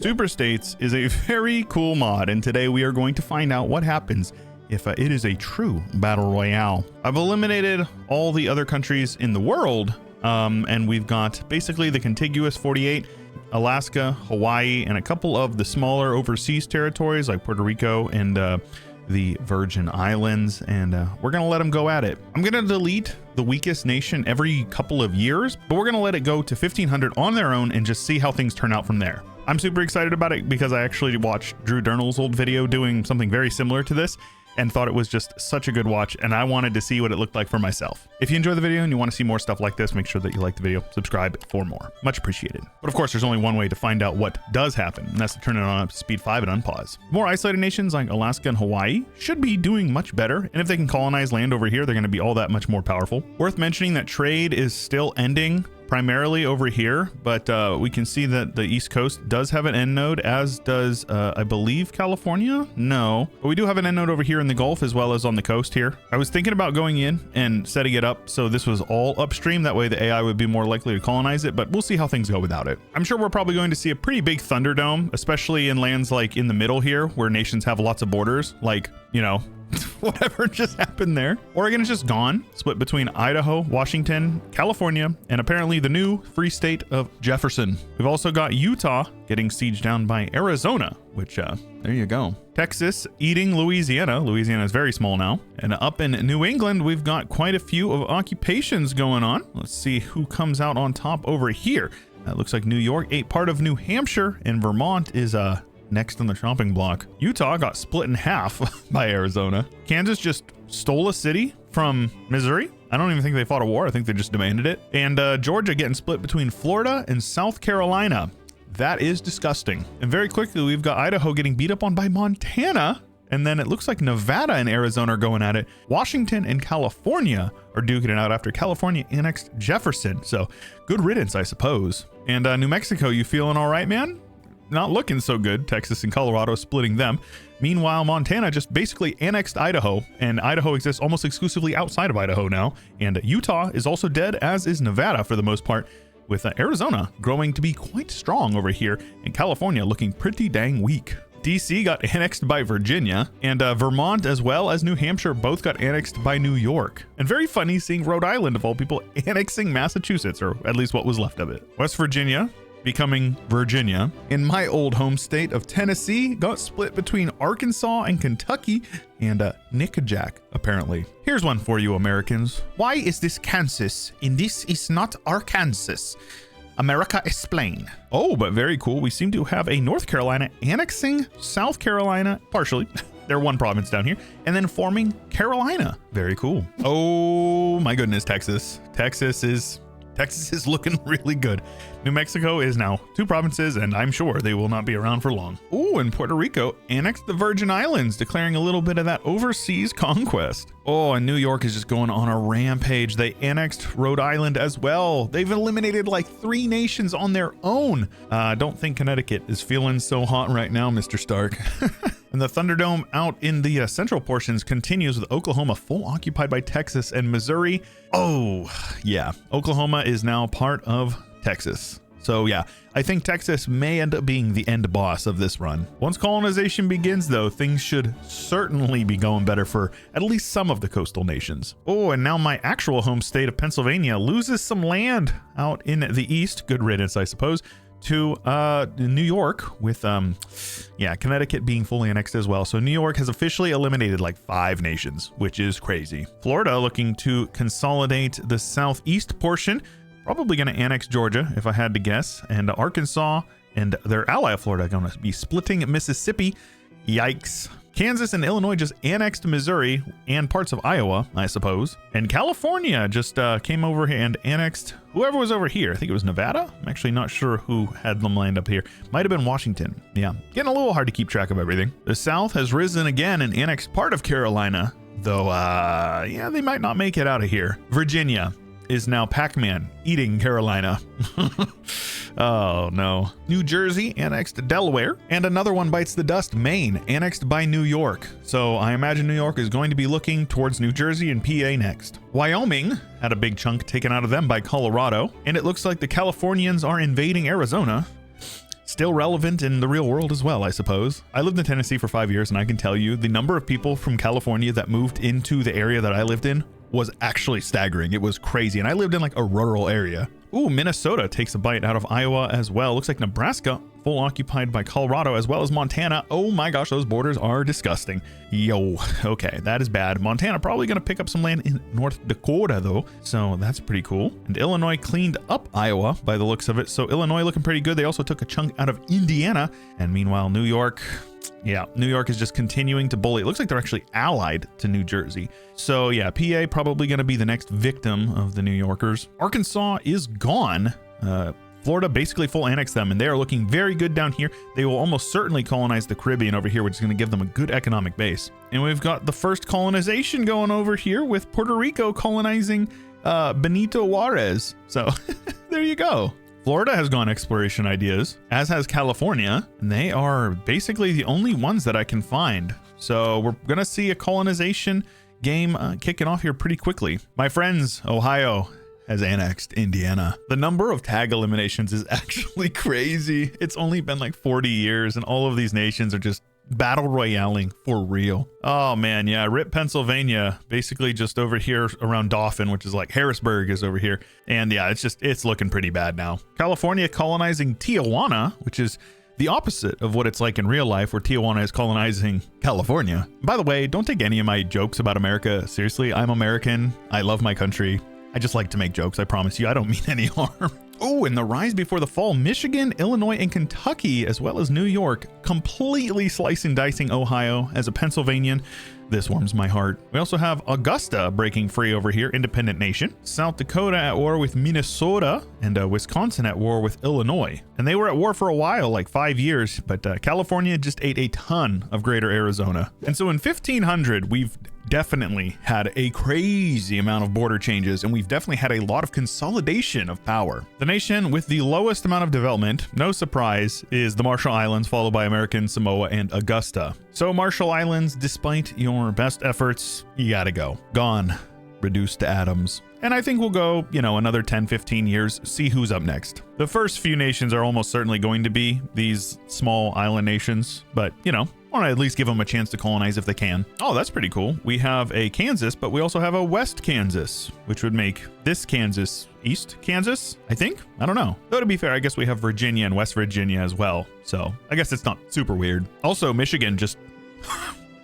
SuperStates is a very cool mod, and today we are going to find out what happens if it is a true battle royale. I've eliminated all the other countries in the world, and we've got basically the contiguous 48, Alaska, Hawaii, and a couple of the smaller overseas territories like Puerto Rico and the Virgin Islands, and we're gonna let them go at it. I'm gonna delete the weakest nation every couple of years, but we're gonna let it go to 1500 on their own and just see how things turn out from there. I'm super excited about it because I actually watched Drew Durnall's old video doing something very similar to this and thought it was just such a good watch, and I wanted to see what it looked like for myself. If you enjoy the video and you want to see more stuff like this, make sure that you like the video, subscribe for more. Much appreciated. But of course, there's only one way to find out what does happen, and that's to turn it on up to speed 5 and unpause. More isolated nations like Alaska and Hawaii should be doing much better, and if they can colonize land over here, they're going to be all that much more powerful. Worth mentioning that trade is still ending primarily over here, but we can see that the East Coast does have an end node, as does I believe California. No, but we do have an end node over here in the Gulf as well as on the coast here. I was thinking about going in and setting it up so this was all upstream, that way the AI would be more likely to colonize it, but we'll see how things go without it. I'm sure we're probably going to see a pretty big thunderdome, especially in lands like in the middle here where nations have lots of borders, like, you know, whatever just happened there. Oregon is just gone, split between Idaho, Washington, California, and apparently the new free state of Jefferson. We've also got Utah getting sieged down by Arizona, which there you go. Texas eating Louisiana. Louisiana is very small now. And up in New England, we've got quite a few of occupations going on. Let's see who comes out on top over here. It looks like New York ate part of New Hampshire, and Vermont is next on the chopping block. Utah got split in half by Arizona. Kansas just stole a city from Missouri. I don't even think they fought a war. I think they just demanded it. And Georgia getting split between Florida and South Carolina. That is disgusting. And very quickly, we've got Idaho getting beat up on by Montana. And then it looks like Nevada and Arizona are going at it. Washington and California are duking it out after California annexed Jefferson. So good riddance, I suppose. And New Mexico, you feeling all right, man? Not looking so good. Texas and Colorado splitting them. Meanwhile, Montana just basically annexed Idaho, and Idaho exists almost exclusively outside of Idaho now. And Utah is also dead, as is Nevada for the most part, with Arizona growing to be quite strong over here, and California looking pretty dang weak. DC got annexed by Virginia, and Vermont as well as New Hampshire both got annexed by New York. And very funny seeing Rhode Island, of all people, annexing Massachusetts, or at least what was left of it. West Virginia becoming Virginia. In my old home state of Tennessee, got split between Arkansas and Kentucky, and Nickajack, apparently. Here's one for you, Americans. Why is this Kansas and this is not Arkansas? America, explain. Oh, but very cool. We seem to have a North Carolina annexing South Carolina, partially. They're one province down here, and then forming Carolina. Very cool. Oh my goodness, Texas. Texas is looking really good. New Mexico is now 2 provinces, and I'm sure they will not be around for long. Oh, and Puerto Rico annexed the Virgin Islands, declaring a little bit of that overseas conquest. Oh, and New York is just going on a rampage. They annexed Rhode Island as well. They've eliminated like 3 nations on their own. I don't think Connecticut is feeling so hot right now, Mr. Stark. And the Thunderdome out in the central portions continues with Oklahoma full occupied by Texas and Missouri. Oh, yeah. Oklahoma is now part of Texas. So yeah, I think Texas may end up being the end boss of this run. Once colonization begins, though, things should certainly be going better for at least some of the coastal nations. Oh, and now my actual home state of Pennsylvania loses some land out in the east. Good riddance, I suppose, to New York, with Connecticut being fully annexed as well. So New York has officially eliminated like 5 nations, which is crazy. Florida looking to consolidate the southeast portion, probably going to annex Georgia if I had to guess, and Arkansas and their ally Florida going to be splitting Mississippi. Yikes. Kansas and Illinois just annexed Missouri and parts of Iowa, I suppose. And California just came over here and annexed whoever was over here. I think it was Nevada. I'm actually not sure who had them lined up here. Might have been Washington. Yeah, getting a little hard to keep track of everything. The South has risen again and annexed part of Carolina, though, yeah, they might not make it out of here. Virginia is now Pac-Man eating Carolina. Oh no. New Jersey annexed Delaware, and another one bites the dust. Maine annexed by New York. So I imagine New York is going to be looking towards New Jersey and PA next. Wyoming had a big chunk taken out of them by Colorado, and it looks like the Californians are invading Arizona. still relevant in the real world as well, I suppose. I lived in Tennessee for 5 years, and I can tell you the number of people from California that moved into the area that I lived in was actually staggering. It was crazy. And I lived in like a rural area. Ooh, Minnesota takes a bite out of Iowa as well. Looks like Nebraska full occupied by Colorado as well as Montana. Oh my gosh, those borders are disgusting. Yo, okay, that is bad. Montana probably going to pick up some land in North Dakota though, so that's pretty cool. And Illinois cleaned up Iowa by the looks of it, so Illinois looking pretty good. They also took a chunk out of Indiana, and meanwhile New York, yeah, New York is just continuing to bully. It looks like they're actually allied to New Jersey. So yeah, PA probably going to be the next victim of the New Yorkers. Arkansas is gone. Florida basically full annexed them, and they are looking very good down here. They will almost certainly colonize the Caribbean over here, which is going to give them a good economic base. And we've got the first colonization going over here with Puerto Rico colonizing Benito Juarez. So there you go. Florida has gone exploration ideas, as has California, and they are basically the only ones that I can find. So we're going to see a colonization game kicking off here pretty quickly. My friends, Ohio has annexed Indiana. The number of tag eliminations is actually crazy. It's only been like 40 years, and all of these nations are just battle royaling for real. Oh man, yeah, rip Pennsylvania, basically just over here around Dauphin, which is like Harrisburg is over here. And yeah, it's looking pretty bad now. California colonizing Tijuana, which is the opposite of what it's like in real life, where Tijuana is colonizing California. By the way, don't take any of my jokes about America seriously. I'm American. I love my country. I just like to make jokes. I promise you, I don't mean any harm. Oh, and the rise before the fall, Michigan, Illinois, and Kentucky, as well as New York, completely slicing and dicing Ohio. As a Pennsylvanian, this warms my heart. We also have Augusta breaking free over here, independent nation. South Dakota at war with Minnesota, and Wisconsin at war with Illinois. And they were at war for a while, like 5 years, but California just ate a ton of greater Arizona. And so in 1500, we've definitely had a crazy amount of border changes, and we've definitely had a lot of consolidation of power. The nation with the lowest amount of development, no surprise, is the Marshall Islands, followed by American Samoa and Augusta. So Marshall Islands, despite your best efforts, you gotta go. Gone. Reduced to atoms. And I think we'll go, another 10, 15 years, see who's up next. The first few nations are almost certainly going to be these small island nations, but, want to at least give them a chance to colonize if they can. Oh, that's pretty cool. We have a Kansas, but we also have a West Kansas, which would make this Kansas East Kansas, I think. I don't know. Though to be fair, I guess we have Virginia and West Virginia as well. So I guess it's not super weird. Also, Michigan just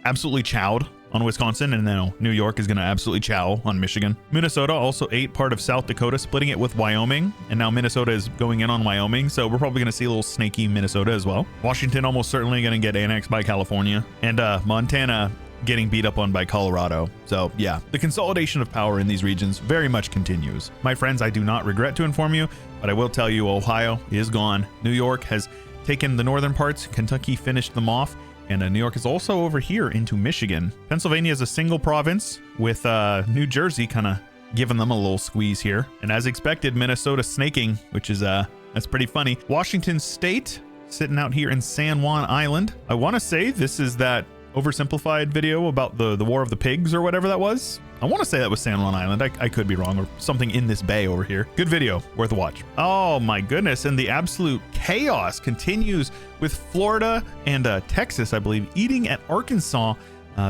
absolutely chowed on Wisconsin, and now New York is going to absolutely chow on Michigan. Minnesota also ate part of South Dakota, splitting it with Wyoming, and now Minnesota is going in on Wyoming, so we're probably going to see a little snaky Minnesota as well. Washington almost certainly going to get annexed by California, and Montana getting beat up on by Colorado. So yeah, the consolidation of power in these regions very much continues. My friends, I do not regret to inform you, but I will tell you Ohio is gone. New York has taken the northern parts, Kentucky finished them off, and New York is also over here into Michigan. Pennsylvania is a single province, with New Jersey kind of giving them a little squeeze here. And as expected, Minnesota snaking, which is that's pretty funny. Washington State sitting out here in San Juan Island. I want to say this is that oversimplified video about the War of the Pigs or whatever that was. I want to say that was San Juan Island. I could be wrong, or something in this bay over here. Good video, worth a watch. Oh my goodness, and the absolute chaos continues with Florida and Texas, I believe, eating at Arkansas,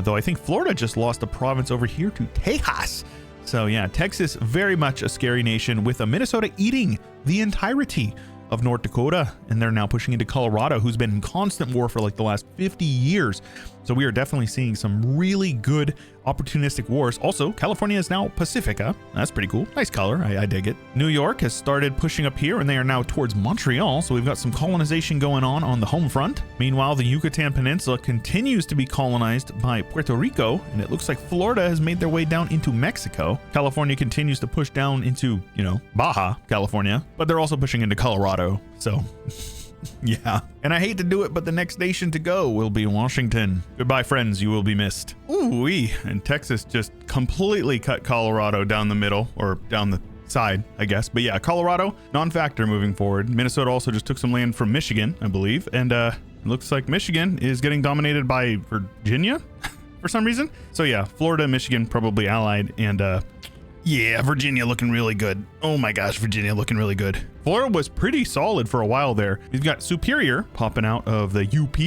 though I think Florida just lost a province over here to Tejas. So yeah, Texas, very much a scary nation, with Minnesota eating the entirety of North Dakota, and they're now pushing into Colorado, who's been in constant war for like the last 50 years. So we are definitely seeing some really good opportunistic wars. Also, California is now Pacifica. That's pretty cool. Nice color. I dig it. New York has started pushing up here, and they are now towards Montreal. So we've got some colonization going on the home front. Meanwhile, the Yucatan Peninsula continues to be colonized by Puerto Rico, and it looks like Florida has made their way down into Mexico. California continues to push down into, Baja California, but they're also pushing into Colorado. So yeah, and I hate to do it, but the next nation to go will be Washington. Goodbye, friends. You will be missed. Ooh-wee. And Texas just completely cut Colorado down the middle, or down the side, I guess. But yeah, Colorado, non-factor moving forward. Minnesota also just took some land from Michigan, I believe. And it looks like Michigan is getting dominated by Virginia for some reason. So yeah, Florida and Michigan probably allied. And Yeah, Virginia looking really good. Oh my gosh, Virginia looking really good. Florida was pretty solid for a while there. We've got Superior popping out of the UP,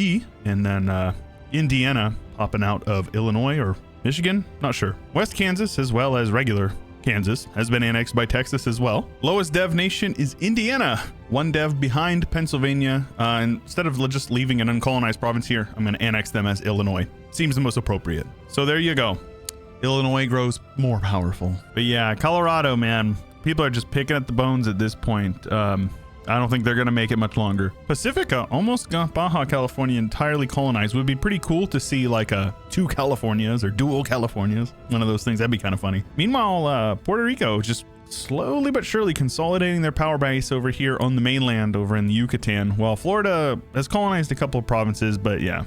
and then Indiana popping out of Illinois or Michigan, not sure. West Kansas, as well as regular Kansas, has been annexed by Texas as well. Lowest dev nation is Indiana, 1 dev behind Pennsylvania. Instead of just leaving an uncolonized province here, I'm going to annex them as Illinois. Seems the most appropriate. So there you go. Illinois grows more powerful. But yeah, Colorado, man, people are just picking at the bones at this point. I don't think they're going to make it much longer. Pacifica almost got Baja California entirely colonized. Would be pretty cool to see like a 2 Californias or dual Californias. One of those things. That'd be kind of funny. Meanwhile, Puerto Rico just slowly but surely consolidating their power base over here on the mainland over in the Yucatan, while Florida has colonized a couple of provinces, but yeah,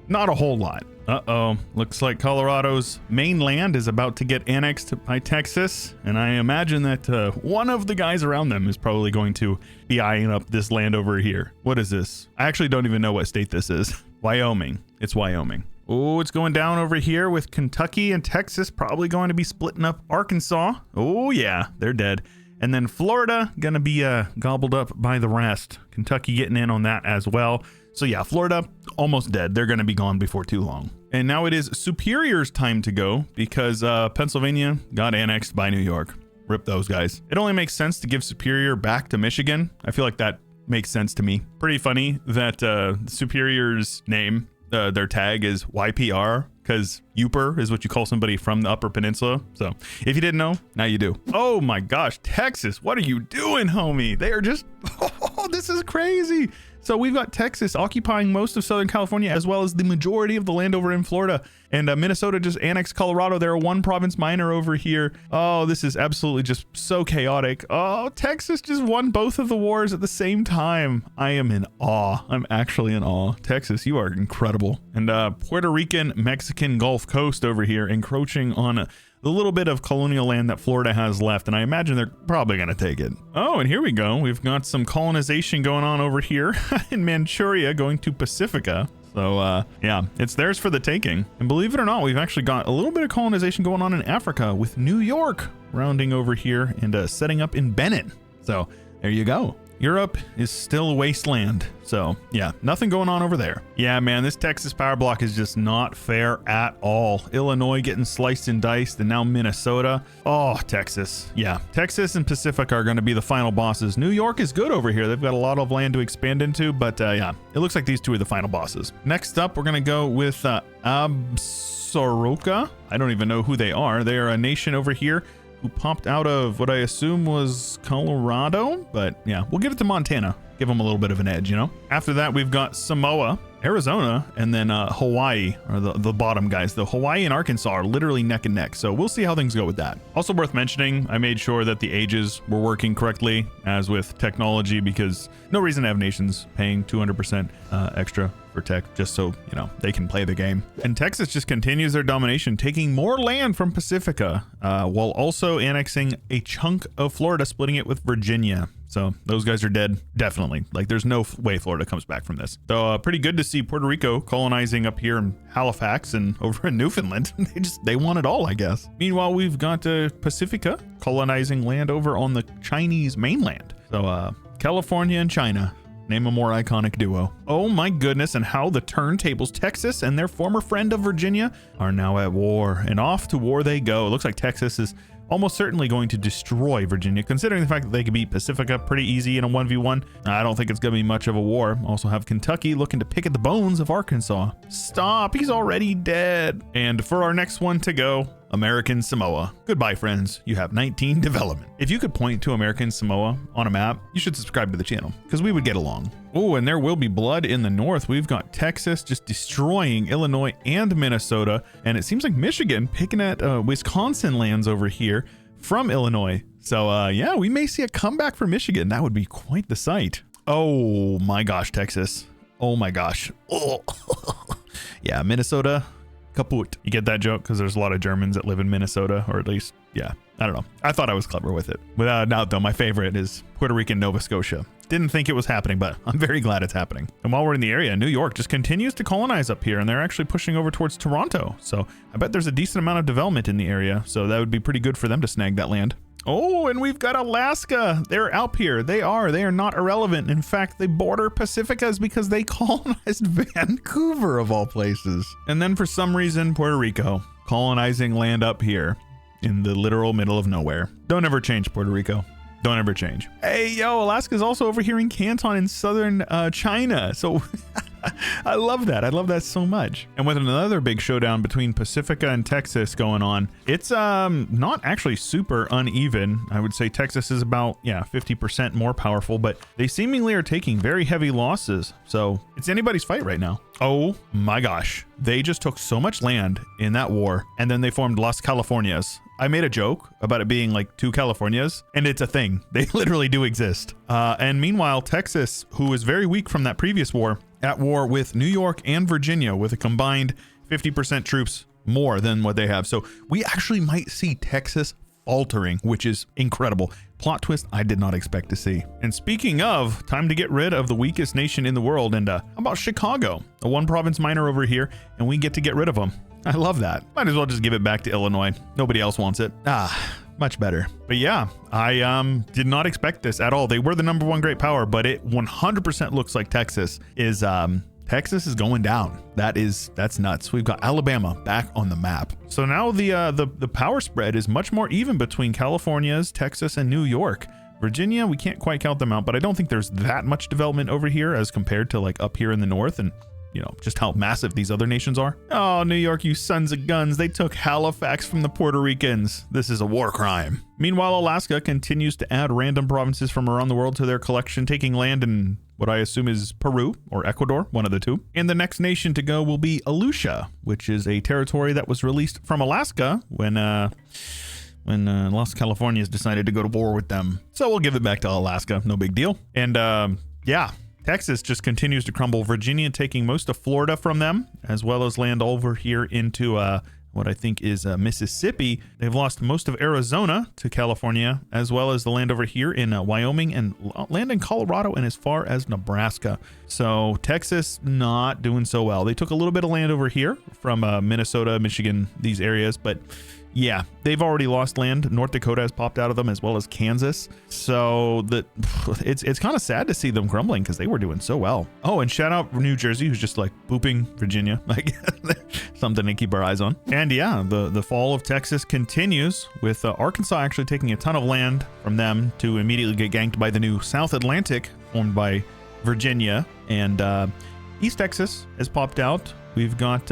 not a whole lot. Uh-oh, looks like Colorado's mainland is about to get annexed by Texas, and I imagine that one of the guys around them is probably going to be eyeing up this land over here. What is this? I actually don't even know what state this is. Wyoming. It's Wyoming. Oh, it's going down over here with Kentucky and Texas probably going to be splitting up Arkansas. Oh yeah, they're dead. And then Florida gonna be gobbled up by the rest. Kentucky getting in on that as well. So yeah, Florida almost dead. They're going to be gone before too long. And now it is Superior's time to go because Pennsylvania got annexed by New York. Rip those guys. It only makes sense to give Superior back to Michigan. I feel like that makes sense to me. Pretty funny that Superior's name, their tag is YPR, because Youper is what you call somebody from the Upper Peninsula. So if you didn't know, now you do. Oh my gosh, Texas, what are you doing, homie? They are just, oh, this is crazy. So we've got Texas occupying most of Southern California, as well as the majority of the land over in Florida. And Minnesota just annexed Colorado. They're a 1 province minor over here. Oh, this is absolutely just so chaotic. Oh, Texas just won both of the wars at the same time. I am in awe. I'm actually in awe. Texas, you are incredible. And Puerto Rican, Mexican Gulf Coast over here encroaching on the little bit of colonial land that Florida has left, and I imagine they're probably going to take it. Oh, and here we go. We've got some colonization going on over here in Manchuria going to Pacifica. So yeah, it's theirs for the taking. And believe it or not, we've actually got a little bit of colonization going on in Africa with New York rounding over here and setting up in Benin. So there you go. Europe is still a wasteland. So yeah, nothing going on over there. Yeah, man, this Texas power block is just not fair at all. Illinois getting sliced and diced, and now Minnesota. Oh, Texas. Yeah, Texas and Pacific are going to be the final bosses. New York is good over here. They've got a lot of land to expand into, but yeah, it looks like these two are the final bosses. Next up, we're going to go with Absaroka. I don't even know who they are. They are a nation over here who popped out of what I assume was Colorado, but yeah, we'll give it to Montana. Give them a little bit of an edge, you know? After that, we've got Samoa, Arizona, and then Hawaii are the bottom guys. The Hawaii and Arkansas are literally neck and neck, so we'll see how things go with that. Also worth mentioning, I made sure that the ages were working correctly, as with technology, because no reason to have nations paying 200% extra for tech, just so, you know, they can play the game. And Texas just continues their domination, taking more land from Pacifica, while also annexing a chunk of Florida, splitting it with Virginia. So those guys are dead, definitely. Like, there's no way Florida comes back from this. So pretty good to see Puerto Rico colonizing up here in Halifax and over in Newfoundland. they want it all, I guess. Meanwhile, we've got Pacifica colonizing land over on the Chinese mainland. So California and China. Name a more iconic duo. Oh my goodness, and how the turntables. Texas and their former friend of Virginia are now at war, and off to war they go. It looks like Texas is almost certainly going to destroy Virginia, considering the fact that they could beat Pacifica pretty easy in a 1v1. I don't think it's going to be much of a war. Also have Kentucky looking to pick at the bones of Arkansas. Stop, he's already dead. And for our next one to go, American Samoa. Goodbye, friends. You have 19 development. If you could point to American Samoa on a map, you should subscribe to the channel, because we would get along. Oh, and there will be blood in the north. We've got Texas just destroying Illinois and Minnesota, and it seems like Michigan picking at Wisconsin lands over here from Illinois. So yeah, we may see a comeback for Michigan. That would be quite the sight. Oh my gosh, Texas. Oh my gosh. Oh. Yeah, Minnesota kaput. You get that joke? Because there's a lot of Germans that live in Minnesota, or at least, yeah, I don't know. I thought I was clever with it. Without a doubt, though, my favorite is Puerto Rican Nova Scotia. Didn't think it was happening, but I'm very glad it's happening. And while we're in the area, New York just continues to colonize up here, and they're actually pushing over towards Toronto. So I bet there's a decent amount of development in the area. So that would be pretty good for them to snag that land. Oh, and we've got Alaska. They're out here. They are not irrelevant. In fact, they border Pacificas because they colonized Vancouver of all places. And then for some reason, Puerto Rico colonizing land up here in the literal middle of nowhere. Don't ever change, Puerto Rico. Don't ever change. Hey, yo, Alaska's also over here in Canton in southern China. So I love that. I love that so much. And with another big showdown between Pacifica and Texas going on, it's not actually super uneven. I would say Texas is about, 50% more powerful, but they seemingly are taking very heavy losses. So it's anybody's fight right now. Oh my gosh. They just took so much land in that war, and then they formed Las Californias. I made a joke about it being like 2 Californias, and it's a thing. They literally do exist. And meanwhile, Texas, who was very weak from that previous war, at war with New York and Virginia with a combined 50% troops more than what they have. So we actually might see Texas faltering, which is incredible. Plot twist I did not expect to see. And speaking of, time to get rid of the weakest nation in the world. And how about Chicago? A 1 province minor over here, and we get to get rid of them. I love that. Might as well just give it back to Illinois. Nobody else wants it. Much better. But yeah, I did not expect this at all. They were the #1 great power, but it 100% looks like Texas is going down. That's nuts. We've got Alabama back on the map. So now the power spread is much more even between California's, Texas, and New York. Virginia, we can't quite count them out, but I don't think there's that much development over here as compared to like up here in the north, and just how massive these other nations are. Oh, New York, you sons of guns. They took Halifax from the Puerto Ricans. This is a war crime. Meanwhile, Alaska continues to add random provinces from around the world to their collection, taking land in what I assume is Peru or Ecuador, one of the two. And the next nation to go will be Aleutian, which is a territory that was released from Alaska when Las Californias decided to go to war with them. So we'll give it back to Alaska. No big deal. And Texas just continues to crumble. Virginia taking most of Florida from them, as well as land over here into what I think is Mississippi. They've lost most of Arizona to California, as well as the land over here in Wyoming, and land in Colorado, and as far as Nebraska. So Texas not doing so well. They took a little bit of land over here from Minnesota, Michigan, these areas, but yeah, they've already lost land. North Dakota has popped out of them, as well as Kansas. So it's kind of sad to see them crumbling because they were doing so well. Oh, and shout out New Jersey, who's just like booping Virginia, like something to keep our eyes on. And yeah, the fall of Texas continues with Arkansas actually taking a ton of land from them to immediately get ganked by the new South Atlantic formed by Virginia, and East Texas has popped out. We've got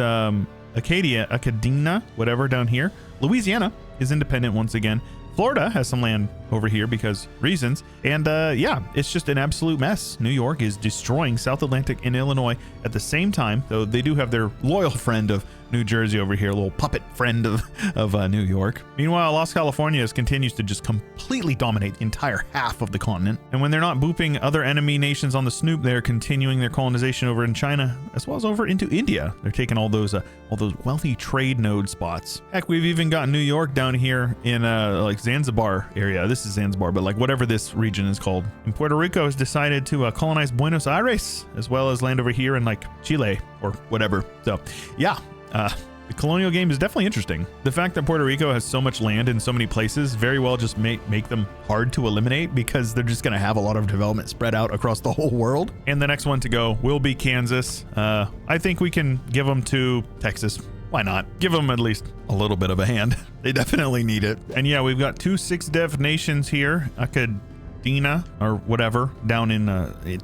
Acadina, whatever, down here. Louisiana is independent once again. Florida has some land over here because reasons. And yeah, it's just an absolute mess. New York is destroying South Atlantic and Illinois at the same time, though they do have their loyal friend of New Jersey over here, a little puppet friend of New York. Meanwhile, Las Californias continues to just completely dominate the entire half of the continent. And when they're not booping other enemy nations on the snoop, they're continuing their colonization over in China, as well as over into India. They're taking all those wealthy trade node spots. Heck, we've even got New York down here in like Zanzibar area. This is Zanzibar, but like whatever this region is called. And Puerto Rico has decided to colonize Buenos Aires, as well as land over here in like Chile or whatever. So yeah. The colonial game is definitely interesting. The fact that Puerto Rico has so much land in so many places very well just make them hard to eliminate, because they're just going to have a lot of development spread out across the whole world. And the next one to go will be Kansas. I think we can give them to Texas. Why not? Give them at least a little bit of a hand. They definitely need it. And yeah, we've got 2 6-dev nations here. Acadina or whatever down in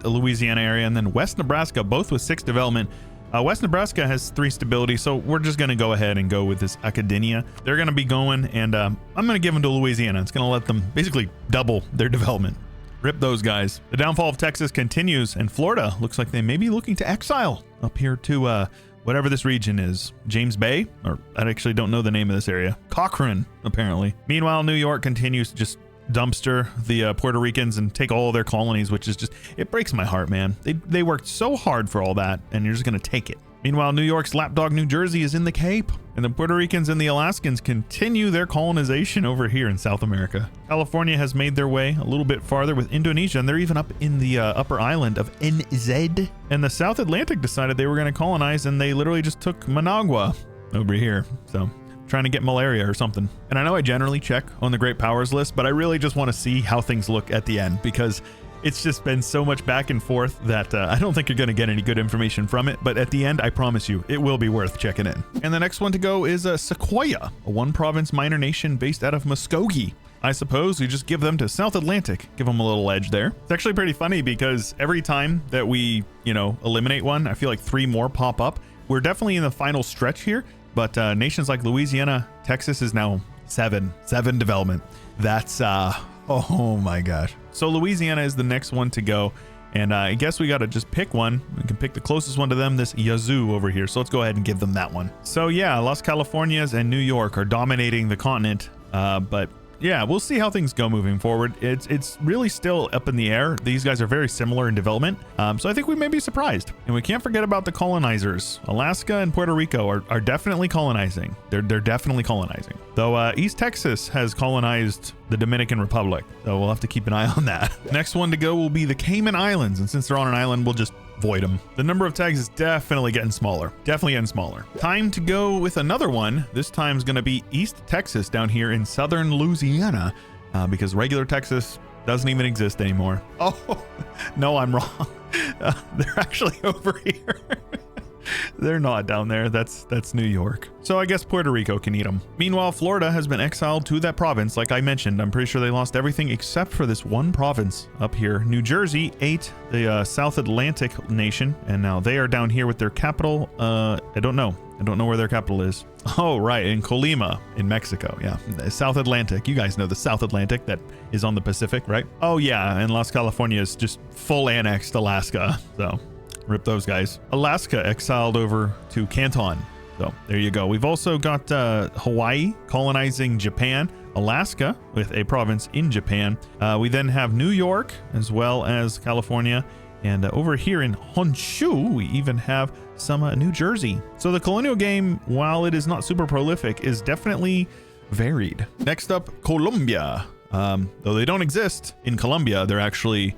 Louisiana area, and then West Nebraska, both with 6 development. West Nebraska has 3 stability, so we're just going to go ahead and go with this Academia. They're going to be going, and I'm going to give them to Louisiana. It's going to let them basically double their development. Rip those guys. The downfall of Texas continues, and Florida looks like they may be looking to exile up here to whatever this region is. James Bay? Or I actually don't know the name of this area. Cochrane, apparently. Meanwhile, New York continues to just dumpster the Puerto Ricans and take all their colonies, which is just, it breaks my heart, man. They worked so hard for all that, and you're just gonna take it. Meanwhile, New York's lapdog New Jersey is in the Cape, and the Puerto Ricans and the Alaskans continue their colonization over here in South America. California has made their way a little bit farther with Indonesia, and they're even up in the upper island of NZ. And the South Atlantic decided they were going to colonize, and they literally just took Managua over here. So trying to get malaria or something. And I know I generally check on the Great Powers list, but I really just want to see how things look at the end, because it's just been so much back and forth that I don't think you're going to get any good information from it. But at the end, I promise you, it will be worth checking in. And the next one to go is Sequoia, a one-province minor nation based out of Muskogee. I suppose we just give them to South Atlantic, give them a little edge there. It's actually pretty funny because every time that we, eliminate one, I feel like 3 more pop up. We're definitely in the final stretch here, but nations like Louisiana, Texas is now 7 development. That's oh my gosh. So Louisiana is the next one to go, and I guess we got to just pick one. We can pick the closest one to them, this Yazoo over here. So let's go ahead and give them that one. So yeah, Las Californias and New York are dominating the continent, but yeah, we'll see how things go moving forward. It's really still up in the air. These guys are very similar in development, so I think we may be surprised. And we can't forget about the colonizers. Alaska and Puerto Rico are definitely colonizing. They're definitely colonizing. Though East Texas has colonized the Dominican Republic, so we'll have to keep an eye on that. Next one to go will be the Cayman Islands, and since they're on an island, we'll just void them. The number of tags is definitely getting smaller. Time to go with another one. This time is going to be East Texas down here in southern Louisiana, because regular Texas doesn't even exist anymore. Oh, no, I'm wrong. They're actually over here. They're not down there. That's New York. So I guess Puerto Rico can eat them. Meanwhile, Florida has been exiled to that province. Like I mentioned, I'm pretty sure they lost everything except for this one province up here. New Jersey ate the South Atlantic nation, and now they are down here with their capital. I don't know where their capital is. Oh, right, in Colima in Mexico. Yeah, South Atlantic. You guys know the South Atlantic that is on the Pacific, right? Oh yeah, and Las Californias just full annexed Alaska. So rip those guys. Alaska exiled over to Canton. So there you go. We've also got Hawaii colonizing Japan, Alaska with a province in Japan. We then have New York as well as California. And over here in Honshu, we even have some New Jersey. So the colonial game, while it is not super prolific, is definitely varied. Next up, Colombia. Though they don't exist in Colombia, they're actually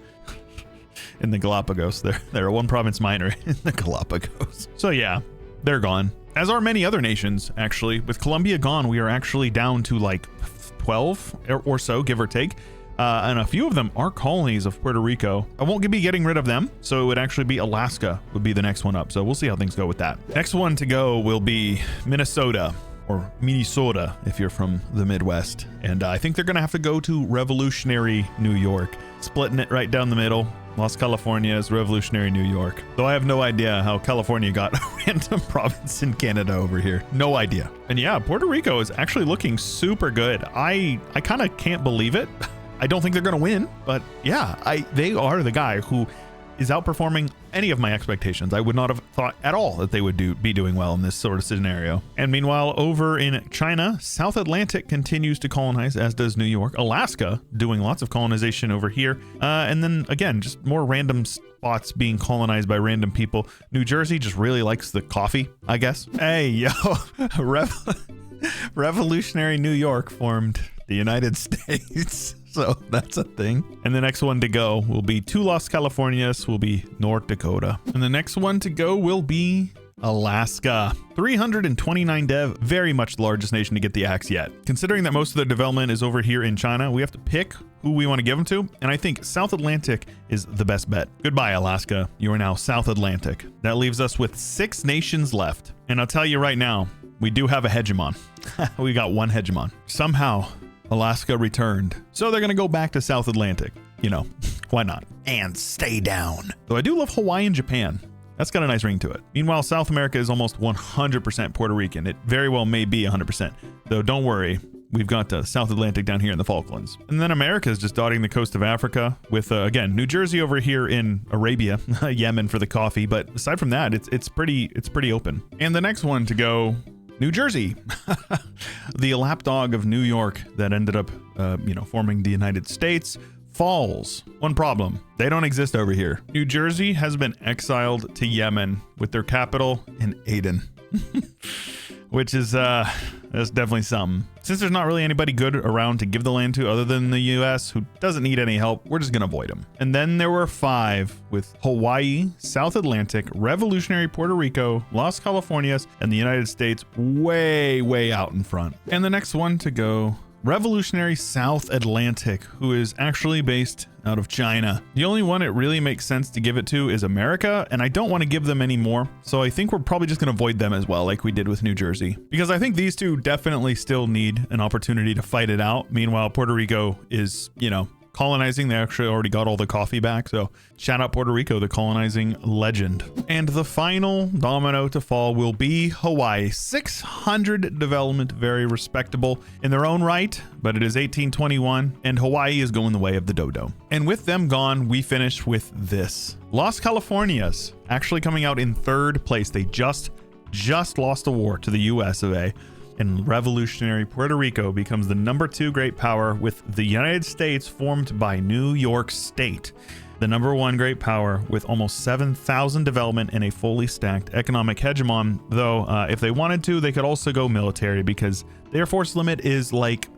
in the Galapagos. They're a one province minor in the Galapagos. So yeah, they're gone. As are many other nations, actually. With Colombia gone, we are actually down to like 12 or so, give or take. And a few of them are colonies of Puerto Rico. I won't be getting rid of them, so it would actually be Alaska would be the next one up. So we'll see how things go with that. Next one to go will be Minnesota, or Minnesota if you're from the Midwest. And I think they're going to have to go to revolutionary New York, splitting it right down the middle. Las Californias, revolutionary New York. Though I have no idea how California got a random province in Canada over here. No idea. And yeah, Puerto Rico is actually looking super good. I kind of can't believe it. I don't think they're going to win, but yeah, they are the guy who is outperforming any of my expectations. I would not have thought at all that they would be doing well in this sort of scenario. And meanwhile, over in China, South Atlantic continues to colonize, as does New York. Alaska doing lots of colonization over here. And then again, just more random spots being colonized by random people. New Jersey just really likes the coffee, I guess. Hey, yo, revolutionary New York formed the United States. So that's a thing. And the next one to go will be two Las Californias, will be North Dakota. And the next one to go will be Alaska. 329 dev, very much the largest nation to get the axe yet. Considering that most of the development is over here in China, we have to pick who we want to give them to. And I think South Atlantic is the best bet. Goodbye, Alaska. You are now South Atlantic. That leaves us with 6 nations left. And I'll tell you right now, we do have a hegemon. We got one hegemon. Somehow, Alaska returned. So they're going to go back to South Atlantic. You know, why not? And stay down. Though I do love Hawaii and Japan. That's got a nice ring to it. Meanwhile, South America is almost 100% Puerto Rican. It very well may be 100%. Though don't worry, we've got South Atlantic down here in the Falklands. And then America is just dotting the coast of Africa with, again, New Jersey over here in Arabia, Yemen for the coffee. But aside from that, it's pretty open. And the next one to go, New Jersey, the lapdog of New York that ended up, forming the United States, falls. One problem, they don't exist over here. New Jersey has been exiled to Yemen with their capital in Aden. Which is, that's definitely something. Since there's not really anybody good around to give the land to other than the US, who doesn't need any help, we're just gonna avoid them. And then there were 5 with Hawaii, South Atlantic, Revolutionary Puerto Rico, Las Californias, and the United States way out in front. And the next one to go, Revolutionary South Atlantic, who is actually based out of China. The only one it really makes sense to give it to is America, and I don't want to give them any more, so I think we're probably just going to avoid them as well, like we did with New Jersey, because I think these two definitely still need an opportunity to fight it out. Meanwhile, Puerto Rico is, you know, colonizing. They actually already got all the coffee back, so shout out Puerto Rico, the colonizing legend. And the final domino to fall will be Hawaii. 600 development, very respectable in their own right, but it is 1821 and Hawaii is going the way of the dodo. And with them gone, we finish with this. Las Californias actually coming out in 3rd place. They just lost a war to the US of A. And revolutionary Puerto Rico becomes the #2 great power, with the United States formed by New York State, the #1 great power with almost 7,000 development and a fully stacked economic hegemon. Though if they wanted to, they could also go military, because their force limit is like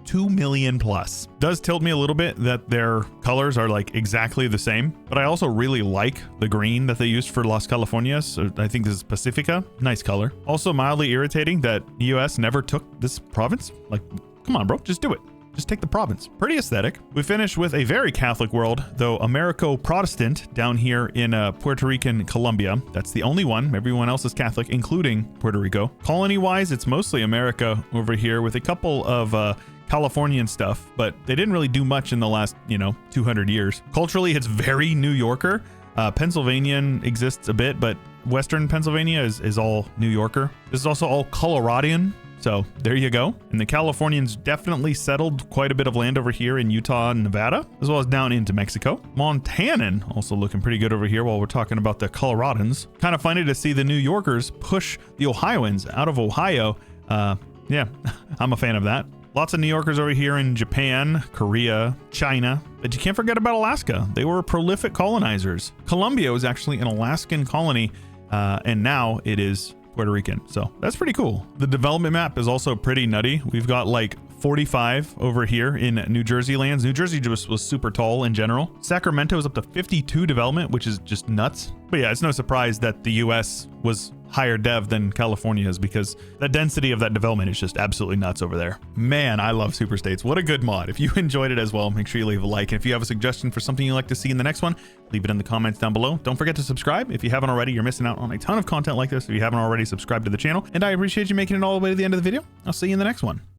2 million plus. Does tilt me a little bit that their colors are like exactly the same, but I also really like the green that they used for Las Californias. So I think this is Pacifica. Nice color. Also mildly irritating that the US never took this province. Like, come on, bro, just do it. Just take the province. Pretty aesthetic. We finish with a very Catholic world, though Americo-Protestant down here in Puerto Rican Colombia. That's the only one. Everyone else is Catholic, including Puerto Rico. Colony-wise, it's mostly America over here, with a couple of Californian stuff, but they didn't really do much in the last, 200 years. Culturally, it's very New Yorker. Pennsylvanian exists a bit, but Western Pennsylvania is all New Yorker. This is also all Coloradian. So there you go. And the Californians definitely settled quite a bit of land over here in Utah and Nevada, as well as down into Mexico. Montanan also looking pretty good over here while we're talking about the Coloradans. Kind of funny to see the New Yorkers push the Ohioans out of Ohio. Yeah, I'm a fan of that. Lots of New Yorkers over here in Japan, Korea, China, but you can't forget about Alaska. They were prolific colonizers. Colombia was actually an Alaskan colony, and now it is Puerto Rican. So that's pretty cool. The development map is also pretty nutty. We've got like 45 over here in New Jersey lands. New Jersey just was super tall in general. Sacramento is up to 52 development, which is just nuts. But yeah, it's no surprise that the US was higher dev than California is, because the density of that development is just absolutely nuts over there. Man, I love SuperStates. What a good mod. If you enjoyed it as well, make sure you leave a like. And if you have a suggestion for something you'd like to see in the next one, leave it in the comments down below. Don't forget to subscribe. If you haven't already, you're missing out on a ton of content like this. If you haven't already, subscribed to the channel. And I appreciate you making it all the way to the end of the video. I'll see you in the next one.